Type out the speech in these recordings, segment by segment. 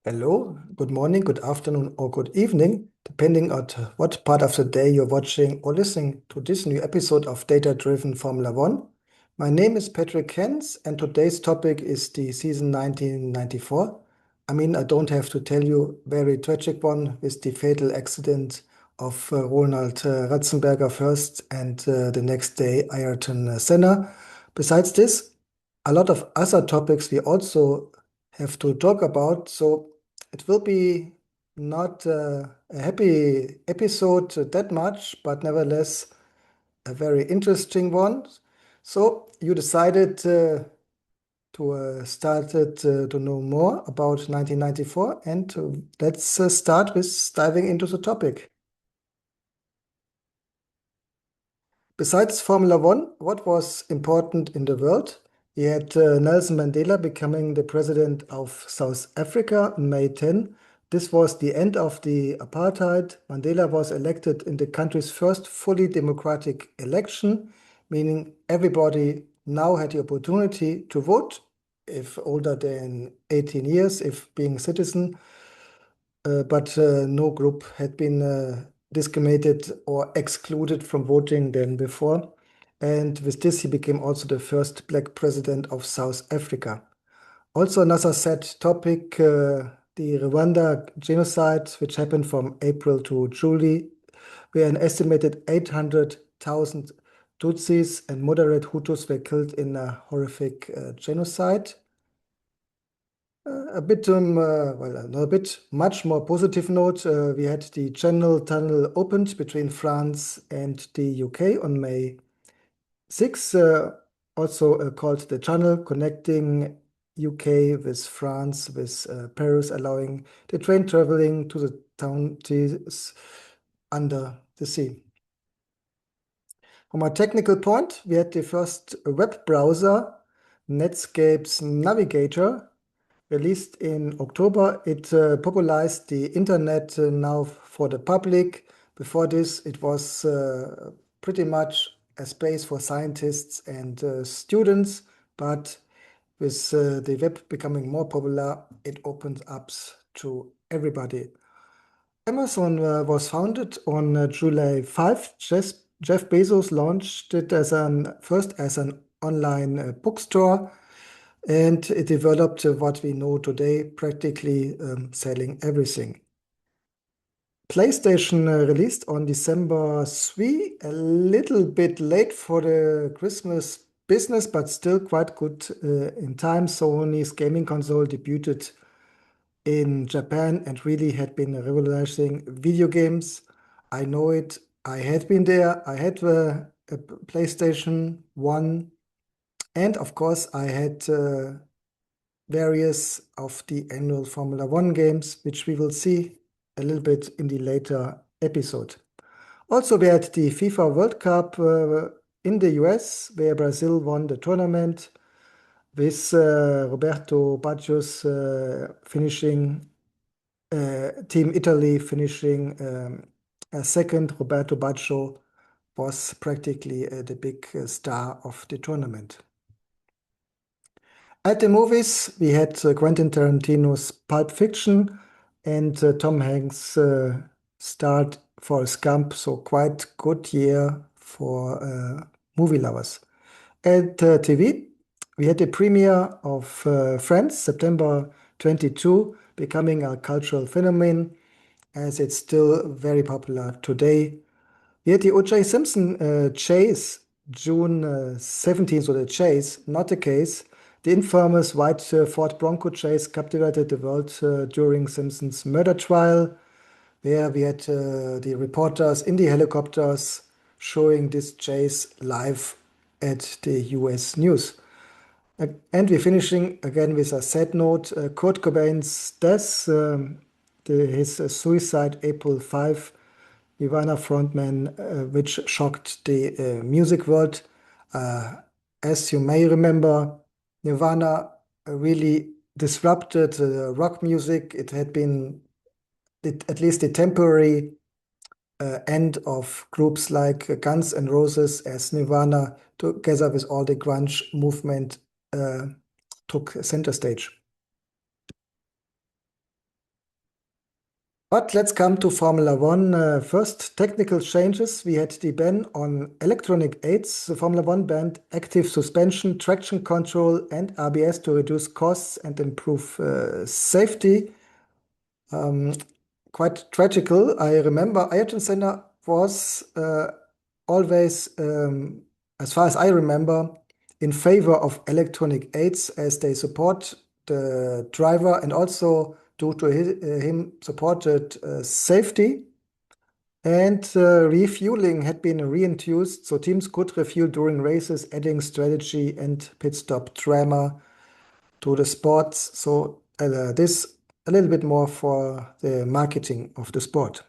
Hello, good morning, good afternoon, or good evening, depending on what part of the day you're watching or listening to this new episode of Data Driven Formula One. My name is Patrick Henz, and today's topic is the season 1994. I don't have to tell you, very tragic one with the fatal accident of Ronald Ratzenberger first and the next day Ayrton Senna. Besides this, a lot of other topics we also have to talk about. So it will be not a happy episode that much, but nevertheless a very interesting one. So you decided to to know more about 1994, and let's start with diving into the topic. Besides Formula One, what was important in the world? We had Nelson Mandela becoming the president of South Africa on May 10. This was the end of the apartheid. Mandela was elected in the country's first fully democratic election, meaning everybody now had the opportunity to vote if older than 18 years, if being citizen, but no group had been discriminated or excluded from voting than before. And with this, he became also the first black president of South Africa. Also, another sad topic, the Rwanda genocide, which happened from April to July, where an estimated 800,000 Tutsis and moderate Hutus were killed in a horrific genocide. A bit, not a bit, much more positive note. We had the Channel Tunnel opened between France and the UK on May 6, also called the Channel, connecting UK with France, with Paris, allowing the train traveling to the counties under the sea. From a technical point, we had the first web browser, Netscape's Navigator, released in October. It popularized the internet now for the public. Before this, it was pretty much a space for scientists and students, but with the web becoming more popular, it opens up to everybody. Amazon was founded on July 5. Jeff Bezos launched it as first as an online bookstore, and it developed what we know today, practically selling everything. PlayStation released on December 3, a little bit late for the Christmas business, but still quite good in time. Sony's gaming console debuted in Japan and really had been revolutionizing video games. I know it. I had been there. I had a PlayStation 1, and of course, I had various of the annual Formula One games, which we will see a little bit in the later episode. Also, we had the FIFA World Cup in the US, where Brazil won the tournament, with Roberto Baggio's finishing, Team Italy finishing second. Roberto Baggio was practically the big star of the tournament. At the movies, we had Quentin Tarantino's Pulp Fiction and Tom Hanks' starred Forrest Gump, so quite good year for movie lovers. At TV, we had the premiere of Friends, September 22, becoming a cultural phenomenon as it's still very popular today. We had the O.J. Simpson chase, June 17th, so the chase, not the case. The infamous white Ford Bronco chase captivated the world during Simpson's murder trial, where we had the reporters in the helicopters showing this chase live at the US News. And we're finishing again with a sad note. Kurt Cobain's death, his suicide April 5, Nirvana frontman, which shocked the music world. As you may remember, Nirvana really disrupted rock music. It had been at least a temporary end of groups like Guns N' Roses, as Nirvana, together with all the grunge movement, took center stage. But let's come to Formula One. First, technical changes. We had the ban on electronic aids. The Formula One banned active suspension, traction control, and ABS to reduce costs and improve safety. Quite tragical. I remember Ayrton Senna was always, as far as I remember, in favor of electronic aids as they support the driver and also due to him supported safety. And refueling had been reintroduced so teams could refuel during races, adding strategy and pit stop drama to the sports. So this a little bit more for the marketing of the sport.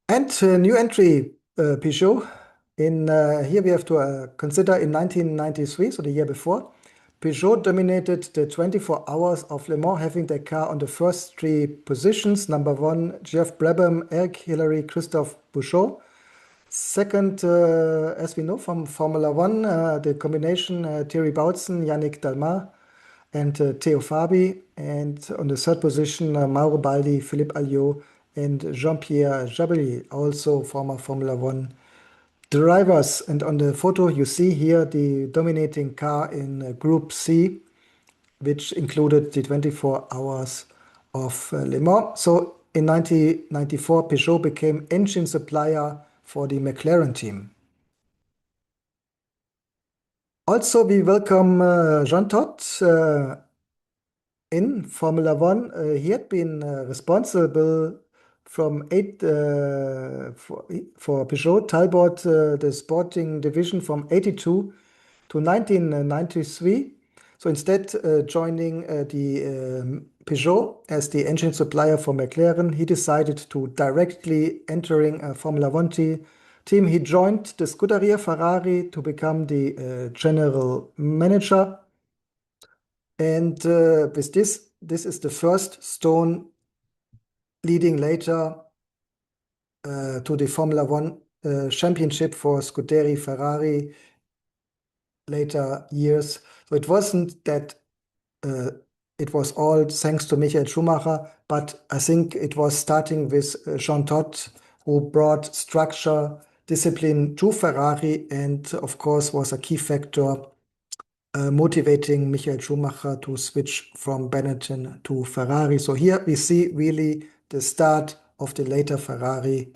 And new entry, Peugeot. Here we have to consider in 1993, so the year before, Peugeot dominated the 24 hours of Le Mans, having their car on the first three positions. Number one, Geoff Brabham, Eric Hillary, Christophe Bouchot. Second, as we know from Formula One, the combination Thierry Boutsen, Yannick Dalmat, and Theo Fabi. And on the third position, Mauro Baldi, Philippe Alliot, and Jean-Pierre Jabouille, also former Formula One drivers. And on the photo, you see here the dominating car in Group C, which included the 24 hours of Le Mans. So in 1994, Peugeot became engine supplier for the McLaren team. Also, we welcome Jean Todt in Formula One. He had been responsible from for Peugeot Talbot, the sporting division from 82 to 1993. So instead, joining the Peugeot as the engine supplier for McLaren, he decided to directly entering a Formula One team. He joined the Scuderia Ferrari to become the general manager. And with this is the first stone leading later to the Formula One championship for Scuderia Ferrari later years. So it wasn't that it was all thanks to Michael Schumacher, but I think it was starting with Jean Todt, who brought structure, discipline to Ferrari, and of course was a key factor motivating Michael Schumacher to switch from Benetton to Ferrari. So here we see really the start of the later Ferrari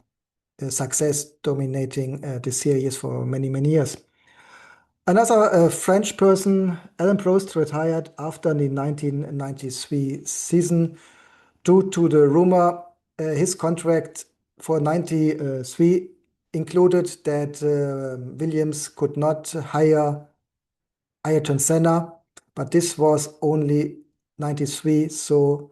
success dominating the series for many, many years. Another French person, Alain Prost, retired after the 1993 season due to the rumor his contract for 93 included that Williams could not hire Ayrton Senna, but this was only 93, so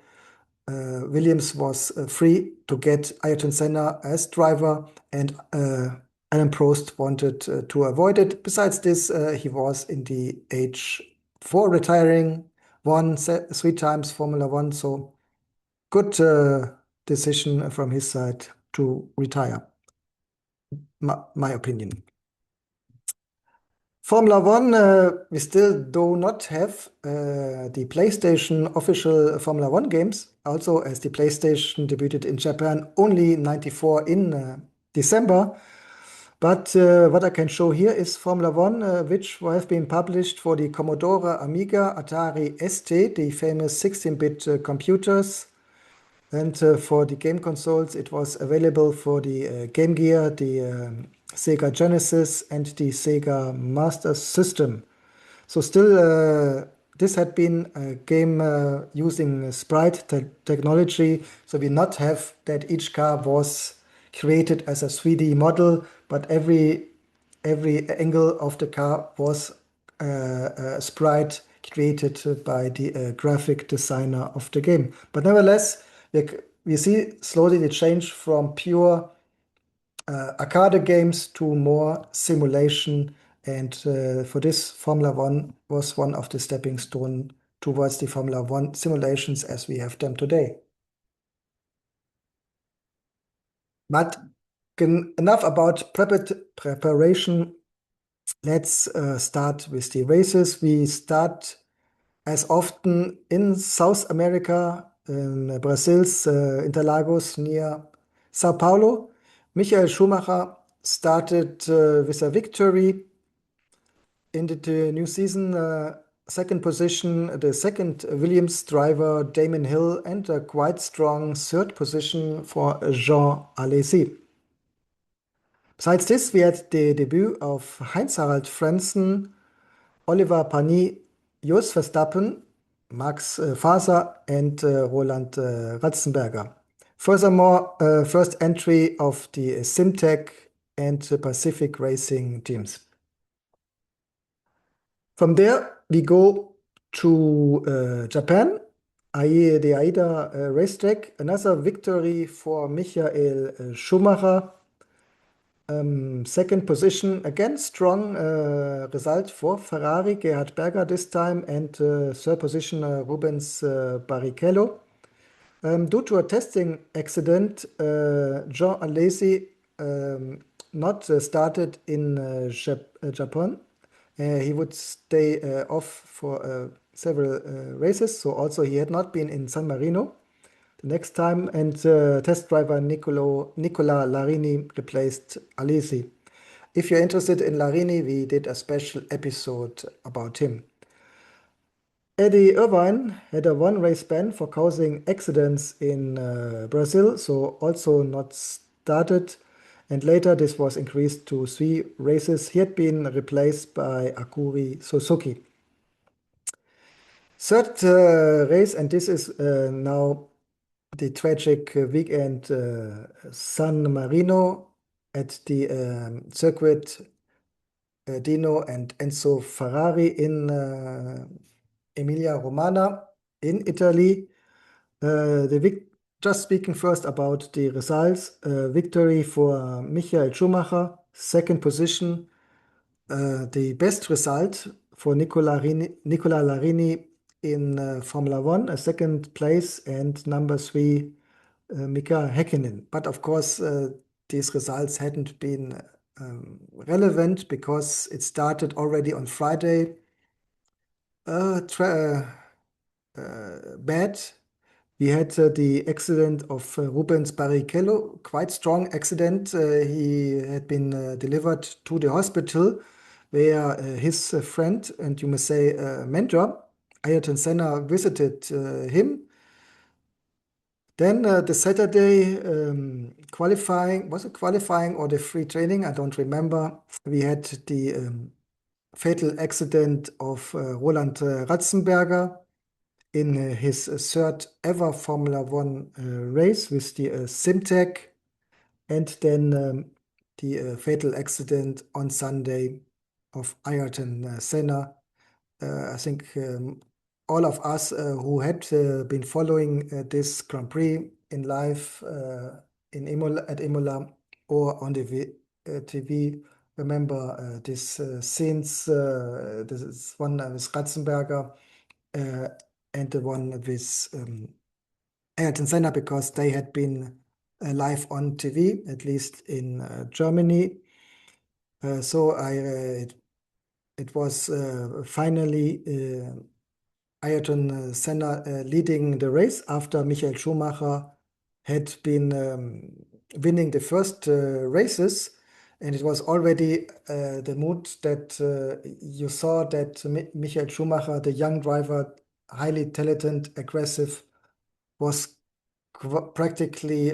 Williams was free to get Ayrton Senna as driver, and Alain Prost wanted to avoid it. Besides this, he was in the age for retiring, won 3 times Formula One, so good decision from his side to retire, my opinion. Formula One, we still do not have the PlayStation official Formula One games, also as the PlayStation debuted in Japan only in 94 in December. But what I can show here is Formula One, which have been published for the Commodore Amiga, Atari ST, the famous 16-bit computers. And for the game consoles, it was available for the Game Gear, the Sega Genesis, and the Sega Master System. So still, this had been a game using sprite technology. So we not have that each car was created as a 3D model, but every angle of the car was a sprite created by the graphic designer of the game. But nevertheless, we see slowly the change from pure arcade games to more simulation, and for this, Formula One was one of the stepping stone towards the Formula One simulations as we have them today. But enough about preparation. Let's start with the races. We start as often in South America in Brazil's Interlagos near Sao Paulo. Michael Schumacher started with a victory in the new season. Second position, the second Williams driver, Damon Hill, and a quite strong third position for Jean Alesi. Besides this, we had the debut of Heinz-Harald Frentzen, Oliver Panis, Jos Verstappen, Max Faser, and Roland Ratzenberger. Furthermore, first entry of the Simtech and Pacific Racing teams. From there, we go to Japan, the AIDA racetrack. Another victory for Michael Schumacher. Second position, again, strong result for Ferrari, Gerhard Berger this time, and third position, Rubens Barrichello. Due to a testing accident, Jean Alesi not started in Japan. He would stay off for several races, so also he had not been in San Marino the next time, and test driver Nicola Larini replaced Alesi. If you're interested in Larini, we did a special episode about him. Eddie Irvine had a one-race ban for causing accidents in Brazil, so also not started. And later this was increased to 3 races. He had been replaced by Akuri Suzuki. Third race, and this is now the tragic weekend, San Marino at the circuit Dino and Enzo Ferrari in Emilia-Romagna in Italy. Just speaking first about the results, victory for Michael Schumacher, second position. The best result for Nicola Larini in Formula One, a second place, and number 3, Mika Häkkinen. But of course, these results hadn't been relevant because it started already on Friday. Bad. We had the accident of Rubens Barrichello, quite strong accident. He had been delivered to the hospital where his friend, and you may say mentor, Ayrton Senna, visited him. Then the Saturday qualifying, was it qualifying or the free training? I don't remember. We had the fatal accident of Roland Ratzenberger in his third ever Formula One race with the Simtech, and then the fatal accident on Sunday of Ayrton Senna. I think all of us who had been following this Grand Prix in live in at Imola or on the TV remember these scenes. This is one with Ratzenberger and the one with Ayrton Senna, because they had been live on TV, at least in Germany. So it was finally Ayrton Senna leading the race after Michael Schumacher had been winning the first races. And it was already the mood that you saw that Michael Schumacher, the young driver, highly talented, aggressive, was practically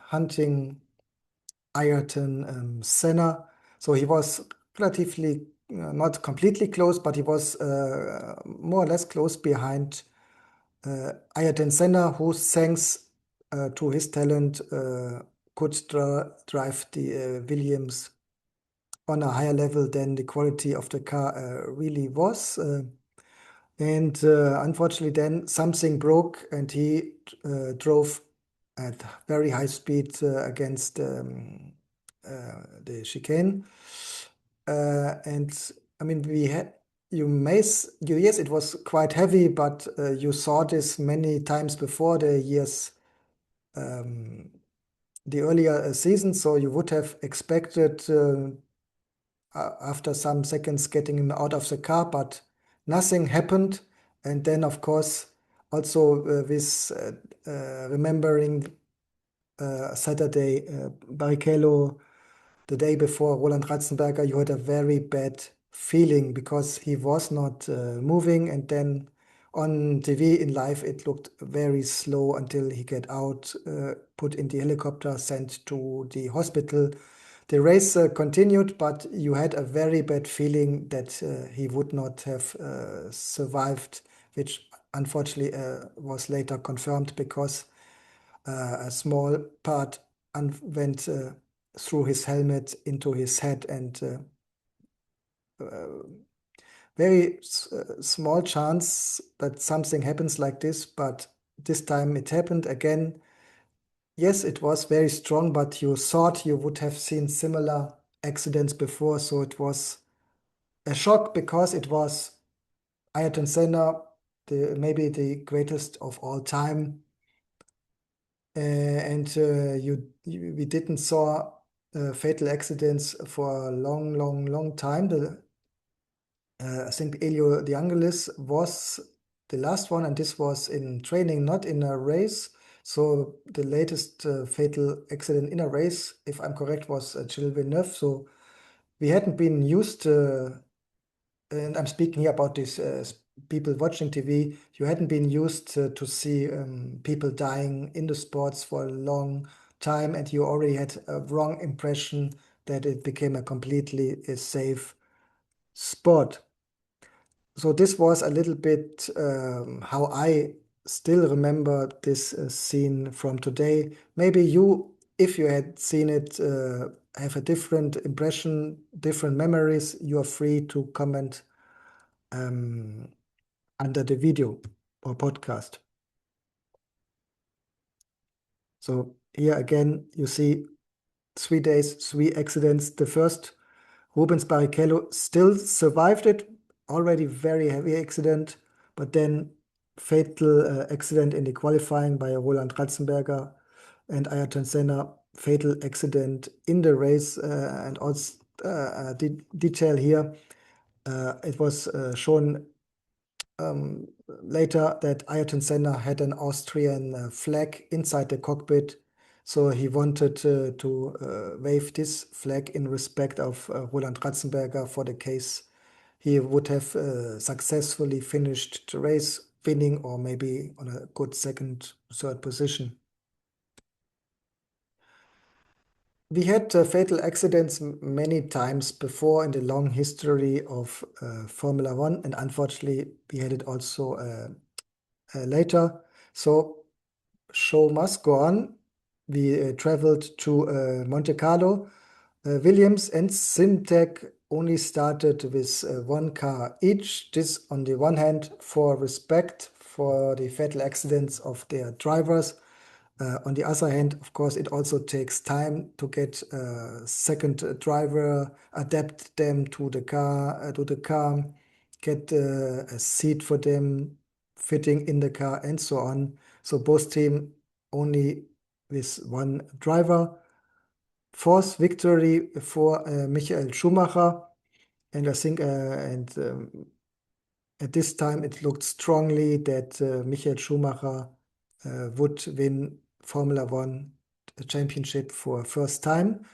hunting Ayrton Senna. So he was relatively not completely close, but he was more or less close behind Ayrton Senna, who, thanks to his talent, could drive the Williams on a higher level than the quality of the car really was. And unfortunately, then something broke, and he drove at very high speed against the chicane. And I mean, yes, it was quite heavy, but you saw this many times before the years, the earlier season. So you would have expected after some seconds getting him out of the car, but nothing happened. And then, of course, Also, with remembering Saturday, Barrichello, the day before Roland Ratzenberger, you had a very bad feeling because he was not moving, and then on TV in live it looked very slow until he get out, put in the helicopter, sent to the hospital. The race continued, but you had a very bad feeling that he would not have survived, which unfortunately was later confirmed because a small part went through his helmet into his head, and very small chance that something happens like this, but this time it happened again. Yes, it was very strong, but you thought you would have seen similar accidents before, so it was a shock because it was Ayrton Senna, maybe the greatest of all time. And we didn't saw fatal accidents for a long, long, long time. I think Elio De Angelis was the last one, and this was in training, not in a race. So the latest fatal accident in a race, if I'm correct, was Gilles Villeneuve. So we hadn't been used, and I'm speaking here about these people watching TV. You hadn't been used to see people dying in the sports for a long time, and you already had a wrong impression that it became a completely safe sport. So this was a little bit how I still remember this scene from today. Maybe you, if you had seen it, have a different impression, different memories. You are free to comment um, under the video or podcast. So here again, you see 3 days, 3 accidents. The first, Rubens Barrichello, still survived it, already very heavy accident, but then fatal accident in the qualifying by Roland Ratzenberger and Ayrton Senna, fatal accident in the race, and also detail here. It was shown later that Ayrton Senna had an Austrian flag inside the cockpit, so he wanted to wave this flag in respect of Roland Ratzenberger for the case he would have successfully finished the race, winning or maybe on a good second, third position. We had fatal accidents many times before in the long history of Formula One, and unfortunately, we had it also later. So, show must go on. We traveled to Monte Carlo. Williams and Simtek only started with one car each. This, on the one hand, for respect for the fatal accidents of their drivers. On the other hand, of course, it also takes time to get a second driver, adapt them to the car, get a seat for them, fitting in the car, and so on. So both team only with one driver. Fourth victory for Michael Schumacher, and I think at this time it looked strongly that Michael Schumacher would win Formula One championship for first time.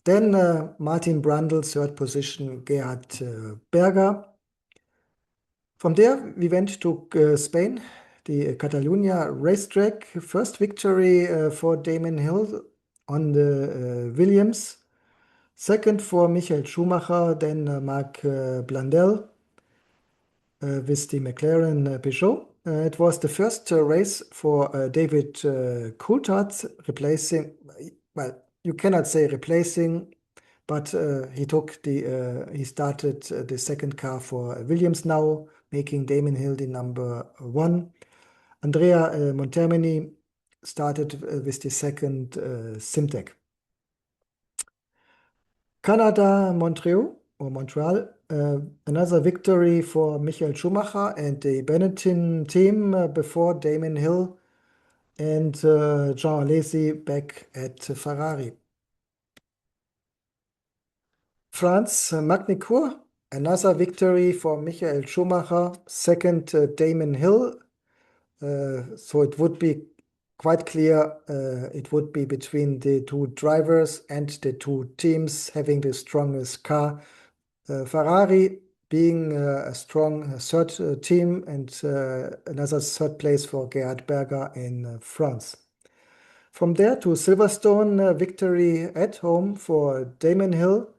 Then Martin Brundle, third position, Gerhard Berger. From there, we went to Spain, the Catalunya racetrack. First victory for Damon Hill on the Williams. Second for Michael Schumacher, then Marc Blundell with the McLaren Peugeot. It was the first race for David Coulthard, replacing, well, you cannot say replacing, but he started the second car for Williams now, making Damon Hill the number one. Andrea Montermini started with the second Simtek. Canada, Montreal, another victory for Michael Schumacher and the Benetton team before Damon Hill and Jean Alesi back at Ferrari. France, Magny-Cours, another victory for Michael Schumacher, second Damon Hill, So it would be quite clear it would be between the two drivers and the two teams having the strongest car. Ferrari being a strong third team and another third place for Gerhard Berger in France. From there to Silverstone, victory at home for Damon Hill.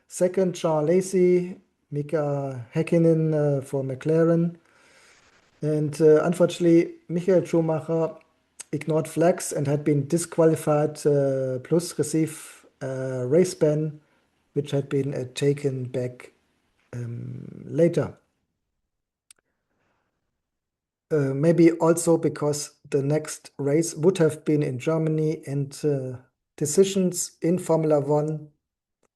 Second, Jean Alesi, Mika Häkkinen for McLaren. And unfortunately, Michael Schumacher ignored flags and had been disqualified, plus receive a race ban, which had been taken back later. Maybe also because the next race would have been in Germany, and decisions in Formula One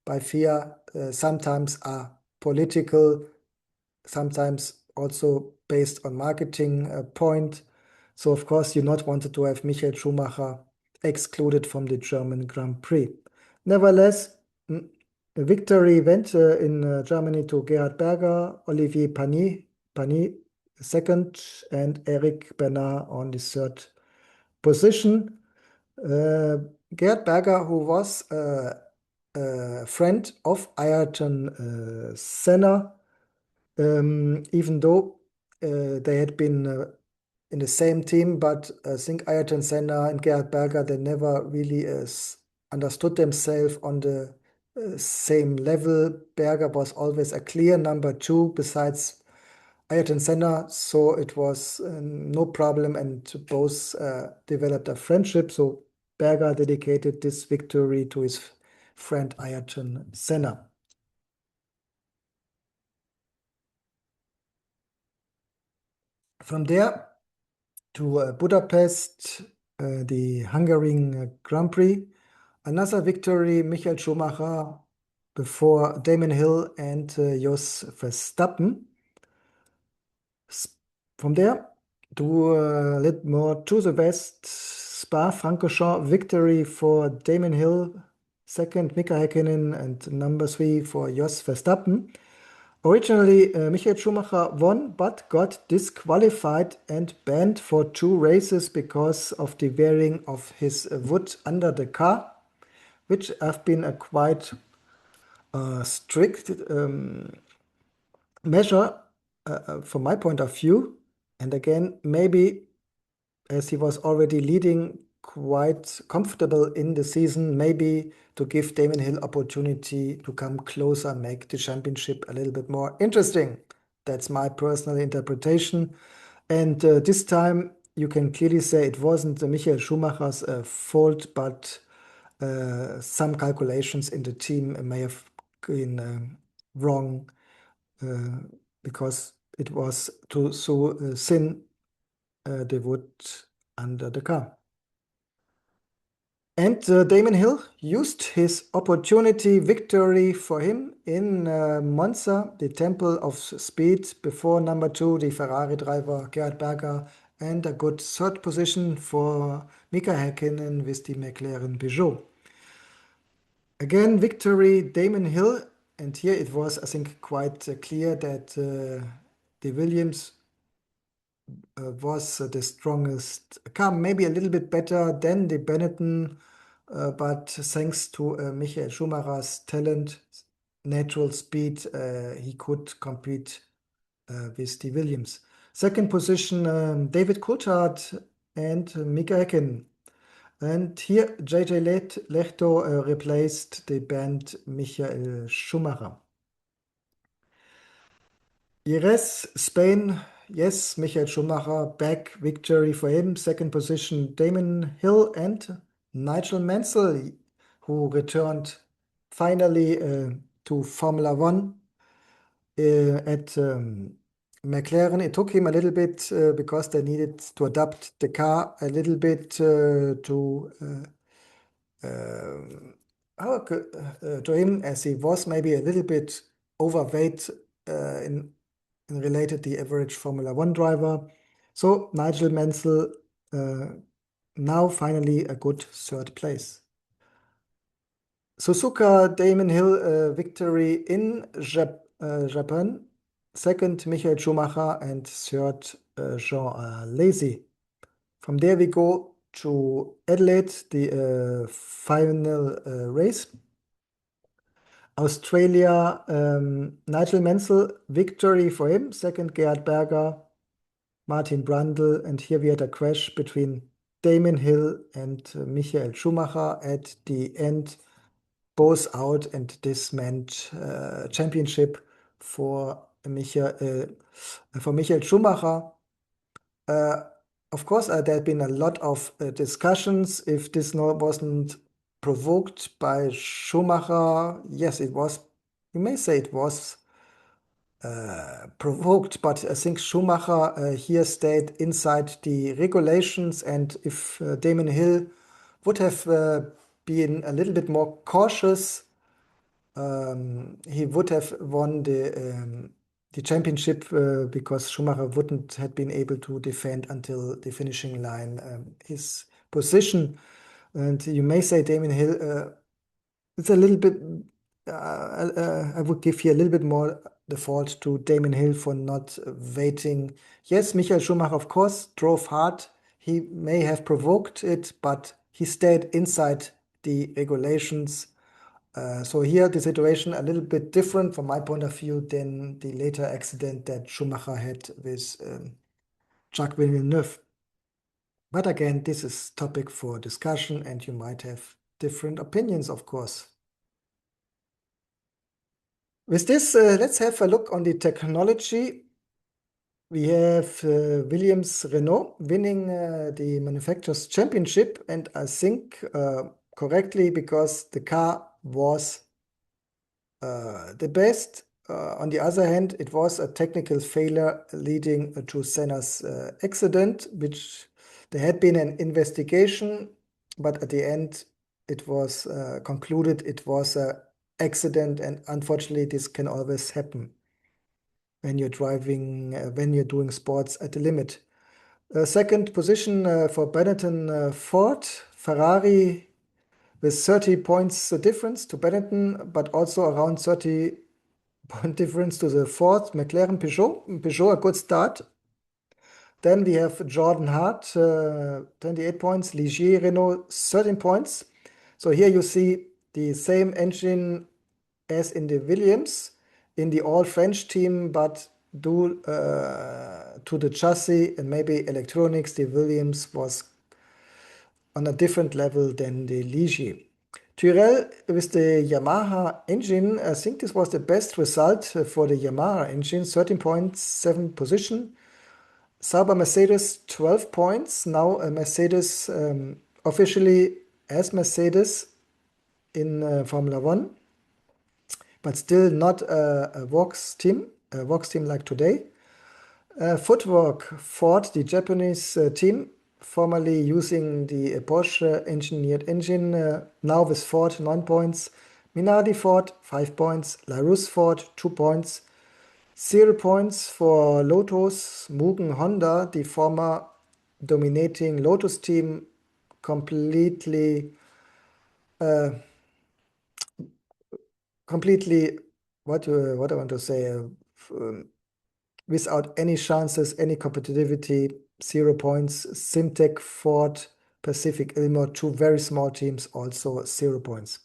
by FIA sometimes are political, sometimes also based on marketing point. So of course you not wanted to have Michael Schumacher excluded from the German Grand Prix. Nevertheless, a victory went in Germany to Gerhard Berger, Olivier Panis second, and Eric Bernard on the third position. Gerhard Berger, who was a friend of Ayrton Senna, even though they had been in the same team, but I think Ayrton Senna and Gerhard Berger, they never really understood themselves on the same level. Berger was always a clear number two besides Ayrton Senna, so it was no problem, and both developed a friendship. So Berger dedicated this victory to his friend Ayrton Senna. From there to Budapest, the Hungarian Grand Prix. Another victory, Michael Schumacher before Damon Hill and Jos Verstappen. From there to a little more to the west, Spa-Francorchamps victory for Damon Hill, second Mika Häkkinen, and number three for Jos Verstappen. Originally, Michael Schumacher won, but got disqualified and banned for two races because of the wearing of his wood under the car, which have been a quite strict measure from my point of view. And again, maybe as he was already leading quite comfortable in the season, maybe to give Damon Hill opportunity to come closer, make the championship a little bit more interesting. That's my personal interpretation. And this time you can clearly say it wasn't Michael Schumacher's fault, but some calculations in the team may have been wrong because it was too so thin, the wood under the car. And Damon Hill used his opportunity victory for him in Monza, the Temple of Speed, before number two, the Ferrari driver Gerhard Berger, and a good third position for Mika Häkkinen with the McLaren Peugeot. Again, victory Damon Hill, and here it was, I think, quite clear that the Williams was the strongest car, maybe a little bit better than the Benetton, but thanks to Michael Schumacher's talent, natural speed, he could compete with the Williams. Second position, David Coulthard and Mika Häkkinen. And here JJ Lehto replaced the banned Michael Schumacher. Jerez, Spain, yes, Michael Schumacher, back victory for him. Second position, Damon Hill and Nigel Mansell, who returned finally to Formula One at McLaren. It took him a little bit because they needed to adapt the car a little bit to him, as he was maybe a little bit overweight in related the average Formula One driver. So Nigel Mansell now finally a good third place. Suzuka Damon Hill victory in Japan. Second Michael Schumacher and third Jean Alesi. From there, we go to Adelaide, the final race. Australia, Nigel Mansell, victory for him. Second, Gerhard Berger, Martin Brundle. And here we had a crash between Damon Hill and Michael Schumacher at the end, both out, and this meant championship for Michael Schumacher. Of course, there had been a lot of discussions if this wasn't provoked by Schumacher. Yes, it was. You may say it was provoked, but I think Schumacher here stayed inside the regulations, and if Damon Hill would have been a little bit more cautious, he would have won the championship because Schumacher wouldn't have been able to defend until the finishing line his position. And you may say Damon Hill, it's a little bit, I would give here a little bit more the fault to Damon Hill for not waiting. Yes, Michael Schumacher, of course, drove hard. He may have provoked it, but he stayed inside the regulations. So here the situation a little bit different from my point of view than the later accident that Schumacher had with Jacques Villeneuve. But again, this is topic for discussion, and you might have different opinions, of course. With this, let's have a look on the technology. We have Williams Renault winning the Manufacturers' Championship, and I think correctly, because the car was the best. On the other hand, it was a technical failure leading to Senna's accident, which there had been an investigation, but at the end it was concluded it was an accident, and unfortunately this can always happen when you're driving, when you're doing sports at the limit. Second position for Benetton Ford, Ferrari with 30 points difference to Benetton, but also around 30-point difference to the Ford, McLaren, Peugeot. Peugeot, a good start. Then we have Jordan Hart, 28 points, Ligier Renault, 13 points. So here you see the same engine as in the Williams, in the all-French team, but due to the chassis and maybe electronics, the Williams was on a different level than the Ligier. Tyrrell with the Yamaha engine, I think this was the best result for the Yamaha engine, 13.7 position. Sauber Mercedes, 12 points. Now Mercedes officially as Mercedes in Formula One, but still not a Vox team like today. Footwork, Ford, the Japanese team, formerly using the Porsche engineered engine, now with Ford, 9 points. Minardi Ford, 5 points. Larousse Ford, 2 points. 0 points for Lotus. Mugen Honda, the former dominating Lotus team, completely, what I want to say, without any chances, any competitivity, 0 points. Simtek, Ford, Pacific Ilmor, two very small teams, also 0 points.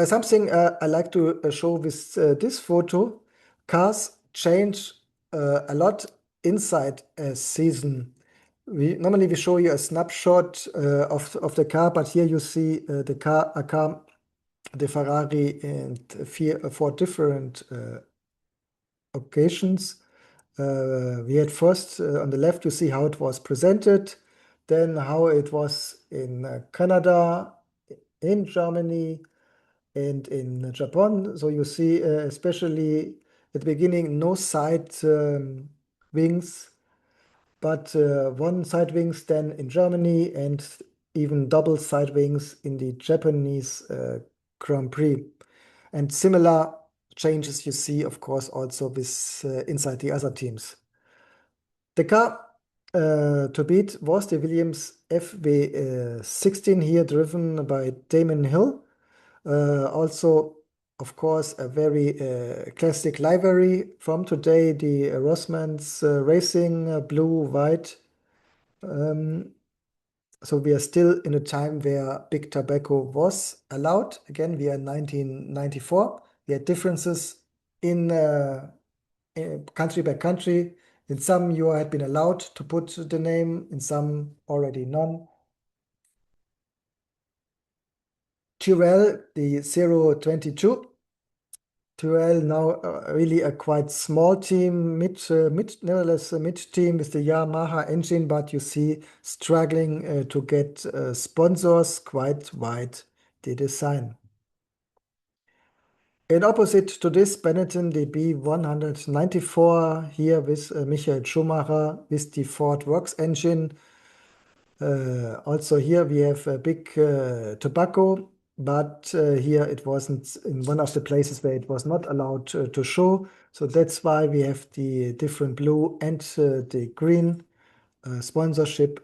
Something I like to show with this photo, cars change a lot inside a season. Normally we show you a snapshot of the car, but here you see a car, the Ferrari, and four different occasions. We had first on the left, you see how it was presented, then how it was in Canada, in Germany, and in Japan. So you see, especially at the beginning, no side wings, but one side wings then in Germany, and even double side wings in the Japanese Grand Prix. And similar changes you see, of course, also with inside the other teams. The car to beat was the Williams FW16 here, driven by Damon Hill. Also of course, a very classic livery from today, the Rossmann's Racing blue, white. So we are still in a time where big tobacco was allowed. Again, we are in 1994. We had differences in country by country. In some, you had been allowed to put the name, in some, already none. Tyrrell, the 022. Tyrrell now really a quite small team, nevertheless a mid team with the Yamaha engine, but you see struggling to get sponsors, quite wide the design. In opposite to this, Benetton DB 194 here with Michael Schumacher with the Ford Works engine. Also here we have a big tobacco, but here it wasn't in one of the places where it was not allowed to show. So that's why we have the different blue and the green sponsorship.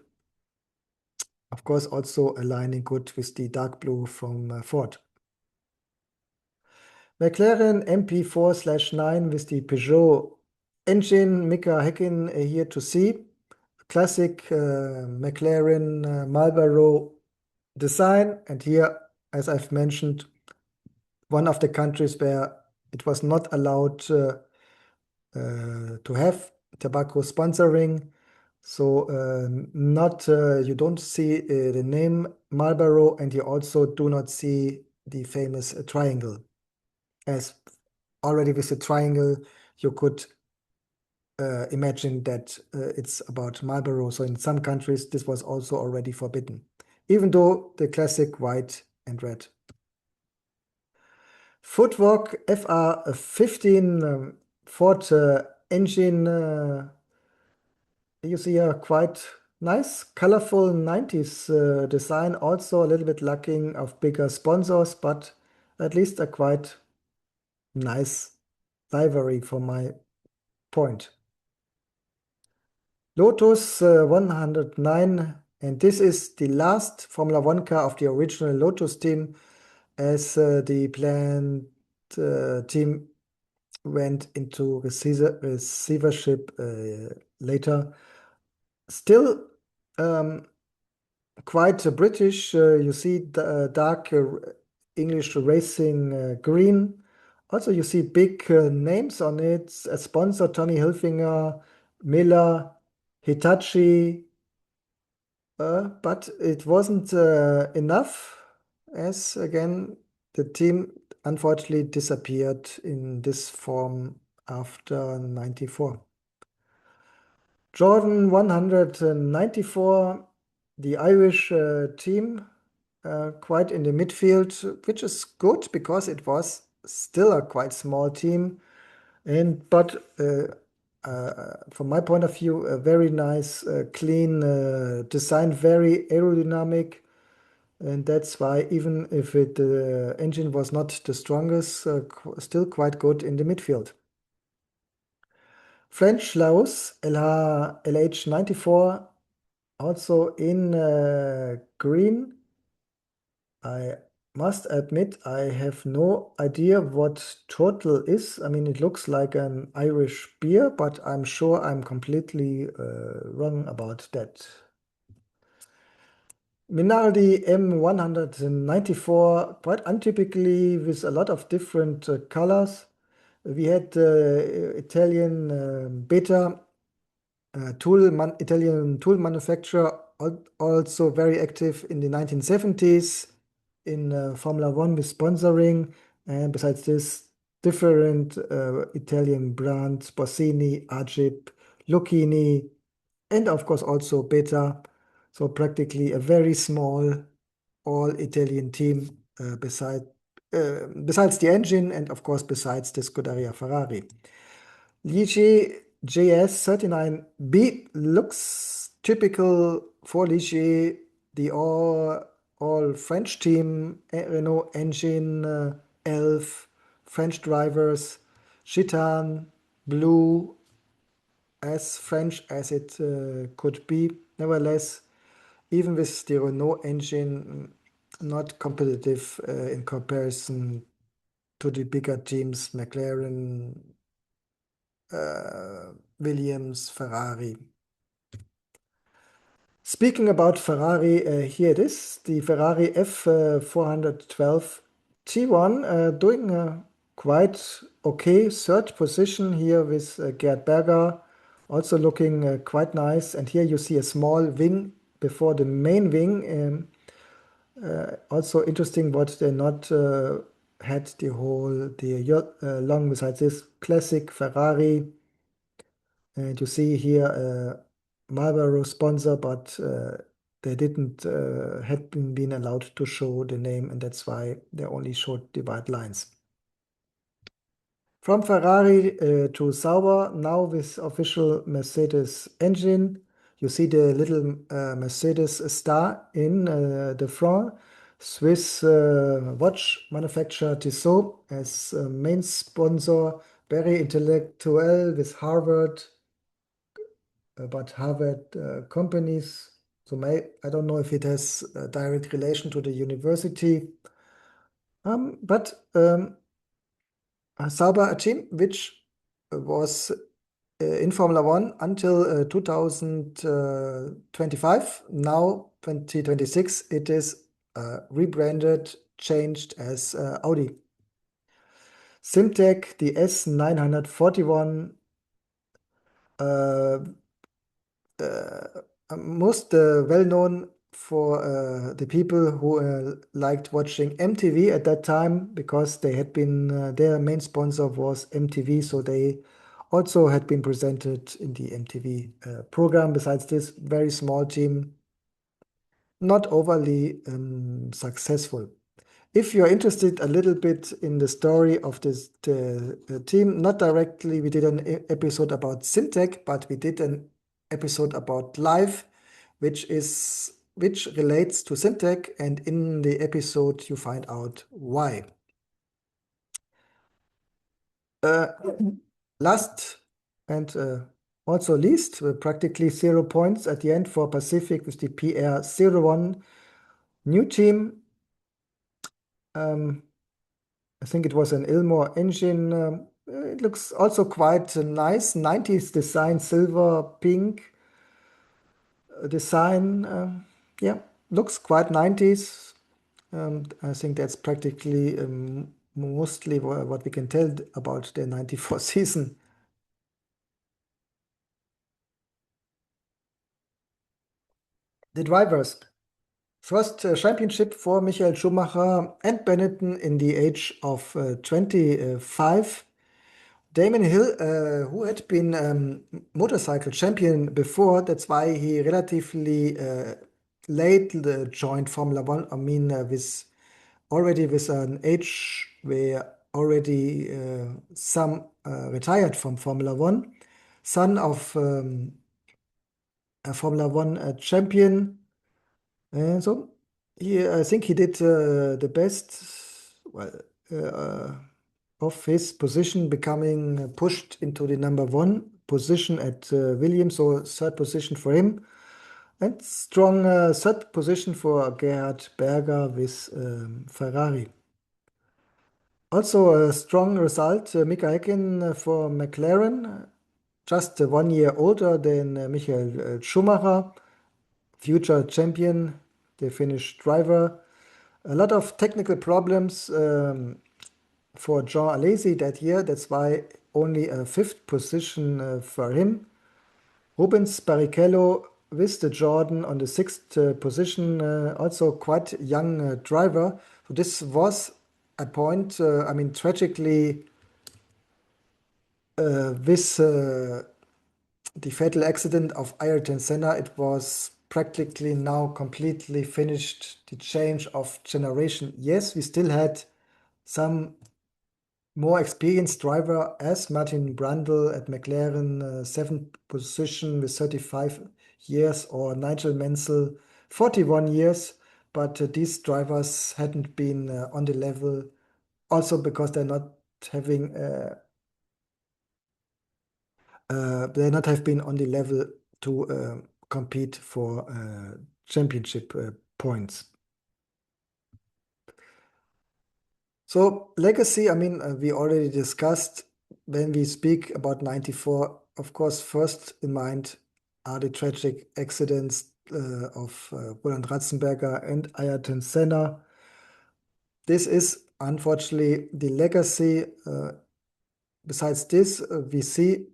Of course, also aligning good with the dark blue from Ford. McLaren MP4/9 with the Peugeot engine, Mika Häkkinen here to see. Classic McLaren Marlboro design. And here, as I've mentioned, one of the countries where it was not allowed to have tobacco sponsoring. So not you don't see the name Marlboro, and you also do not see the famous triangle. As already with the triangle, you could imagine that it's about Marlboro. So in some countries, this was also already forbidden, even though the classic white and red. Footwalk FR15 Ford engine. You see a quite nice, colorful 90s design. Also a little bit lacking of bigger sponsors, but at least a quite nice livery from my point. Lotus 109, and this is the last Formula One car of the original Lotus team, as the planned team went into receivership later. Still quite British. You see the dark English racing green. Also, you see big names on it. A sponsor, Tommy Hilfiger, Miller, Hitachi. But it wasn't enough, as again, the team unfortunately disappeared in this form after 94. Jordan 194, the Irish team, quite in the midfield, which is good because it was still a quite small team. But from my point of view, a very nice, clean design, very aerodynamic. And that's why even if the engine was not the strongest, still quite good in the midfield. French Laos LH94, also in green. I must admit, I have no idea what Total is. I mean, it looks like an Irish beer, but I'm sure I'm completely wrong about that. Minardi M194, quite untypically with a lot of different colors. We had Italian Beta Italian tool manufacturer, also very active in the 1970s in Formula One with sponsoring. And besides this, different Italian brands, Bossini, Agip, Lucchini, and of course also Beta. So practically a very small all-Italian team besides the engine and of course besides the Scuderia Ferrari. Ligier JS39B looks typical for Ligier, the all French team, Renault engine, Elf, French drivers, Gitane, blue, as French as it could be. Nevertheless, even with the Renault engine, not competitive in comparison to the bigger teams, McLaren, Williams, Ferrari. Speaking about Ferrari, here it is, the Ferrari F412 T1 doing a quite okay third position here with Gerd Berger, also looking quite nice. And here you see a small wing before the main wing. Also interesting what they not had long besides this classic Ferrari. And you see here Marlboro sponsor, but they didn't hadn't been allowed to show the name, and that's why they only showed the white lines. From Ferrari to Sauber, now with official Mercedes engine. You see the little Mercedes star in the front. Swiss watch manufacturer Tissot as main sponsor. Very intellectual with Harvard, but Harvard companies. So I don't know if it has a direct relation to the university. But Sauber, a team which was in Formula One until 2025. Now, 2026, it is rebranded, changed as Audi. Simtek, the S941, most well known for the people who liked watching MTV at that time, because they had been their main sponsor was MTV, so they also had been presented in the MTV program. Besides this very small team, not overly successful. If you're interested a little bit in the story of this team, not directly, we did an episode about Simtek, but we did an episode about Live, which relates to Simtek, and in the episode you find out why. Last and also least, practically 0 points at the end for Pacific with the PR01 new team. I think it was an Ilmor engine. It looks also quite nice. 90s design, silver, pink design. Yeah, looks quite 90s. I think that's practically mostly what we can tell about the 94 season. The drivers. First championship for Michael Schumacher and Benetton in the age of 25. Damon Hill, who had been motorcycle champion before, that's why he relatively late joined Formula One. I mean, with an age where already some retired from Formula One, son of a Formula One champion. And so I think he did the best, well, uh, of his position, becoming pushed into the number one position at Williams, so third position for him. And strong third position for Gerhard Berger with Ferrari. Also a strong result, Mika Häkkinen for McLaren, just 1 year older than Michael Schumacher, future champion, the Finnish driver. A lot of technical problems for Jean Alesi that year. That's why only a fifth position for him. Rubens Barrichello with the Jordan on the sixth position, also quite young driver. So this was a point, I mean, tragically, with the fatal accident of Ayrton Senna, it was practically now completely finished, the change of generation. Yes, we still had some more experienced driver as Martin Brundle at McLaren, seventh position with 35 years, or Nigel Mansell, 41 years. But these drivers hadn't been on the level, also because having they not have been on the level to compete for championship points. So legacy, I mean, we already discussed when we speak about 94, of course, first in mind are the tragic accidents of Roland Ratzenberger and Ayrton Senna. This is unfortunately the legacy. Besides this, we see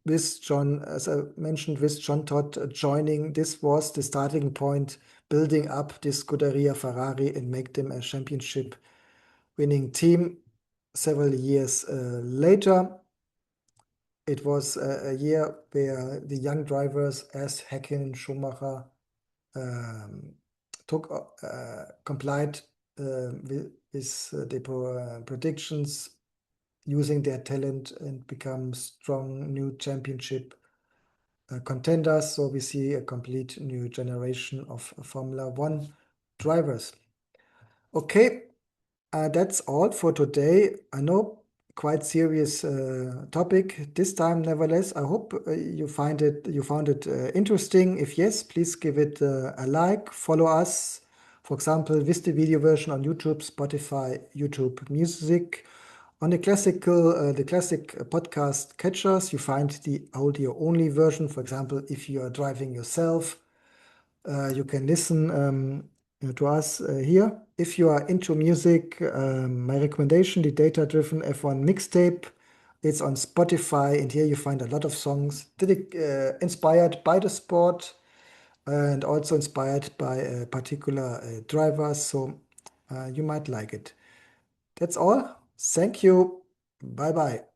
with John, as I mentioned, with John Todt joining, this was the starting point, building up this Scuderia Ferrari and make them a championship winning team. Several years later, it was a year where the young drivers as Häkkinen, Schumacher um, complied with the predictions, using their talent and become strong new championship contenders. So we see a complete new generation of Formula One drivers. Okay, that's all for today. I know quite serious topic this time. Nevertheless, I hope you found it interesting. If yes, please give it a like. Follow us, for example, with the video version on YouTube, Spotify, YouTube Music. On the classic podcast catchers, you find the audio only version. For example, if you are driving yourself, you can listen to us here. If you are into music, my recommendation, the data-driven F1 mixtape, it's on Spotify, and here you find a lot of songs inspired by the sport and also inspired by particular drivers, so you might like it. That's all. Thank you. Bye bye.